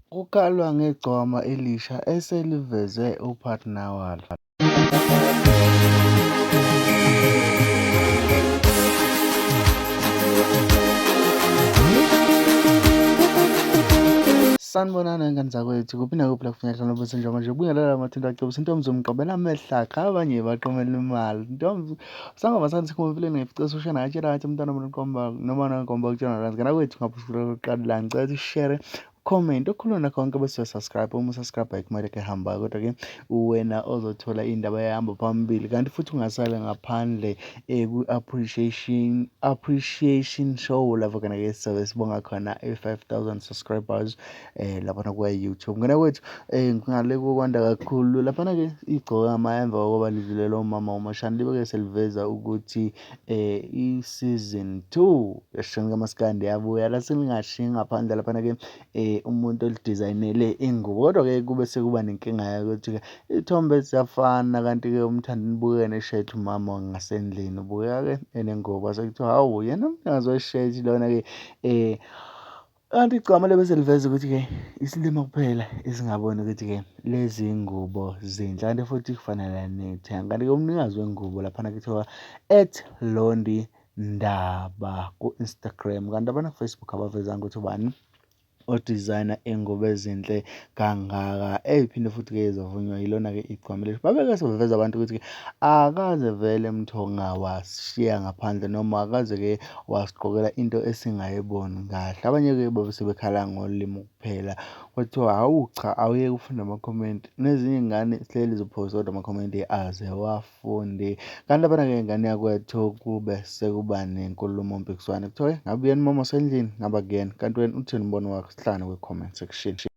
Kukalwa ngegcokama elisha eseliveze uphartner walo. Sanibonani ngani zakwethu, kuphi nakuphi la kufuneka hlala nobuthi njengamanje ubingelela amathinta acebisa intombi umqobela amehlakha abanye baqomela imali. Ntombi sangoma sathi sikhumulile ngefice soshana ngatshela ngathi umntwana omqomba noma nangomba ukutshela ranzi ngana kwethu ngaphushula lokuqala la ngicela ukuthi share comment okhuluma nakho konke bese subscribe uma subscribe ayikumele ke hamba kodwa ke wena ozothola indaba yahamba phambili kanti futhi ungasale ngaphandle ku appreciation show lapho kana ke sizobe sibonga khona 5,000 subscribers lapha kwa YouTube. Ngana kwethu ngale kokwanda kakhulu lapha ke igcokama emva kokuba lidlulele umama umashana libe seliveza ukuthi i-season 2 yashona kaMaskandi yabuya la selingashiyi ngaphandle lapha ke umuntu olidesignele ingubo kodwa ke kube sekuba nenkinga ukuthi ke ithombe siyafana kanti ke umthandi nibukene shirt umama ngasendlini ubuya ke enengubo sekuthiwa hawu yena umnikazi we-shirt lona ke kanti igcama lebe seliveza ukuthi-ke isilima kuphela esingaboni ukuthi-ke lezi ngubo zinhle kanti futhi kufanele nithenga. Kanti-ke umnikazi wengubo laphana kuthiwa @Londi Ndaba ku-Instagram kanti abana ku-Facebook abavezanga ukuthi ubani o-designer ingubo ezinhle kangaka eyiphinde futhi-ke zavunywa yilona-ke igcama leli. Babeke sebeveza abantu ukuthi-ke akaze vele Mthonga wasishiya ngaphandle noma akaze-ke wasigqokela into esingayiboni kahle. Abanye-ke sebekhala ngolimi kuphela kwathiwa hawu cha awuyeke ufunde amakhomenti nezinye iy'ngane zihleli ziphosta kodwa amakhomenti aze wafunde. Kanti labana-ke ingane yakwethu kube sekuba nenkulumo mpikiswano kuthiwa ngabe uyena umama wasendlini ngaba kuyena kanti wena uthini umbono wakho sihlane kwi-comment section.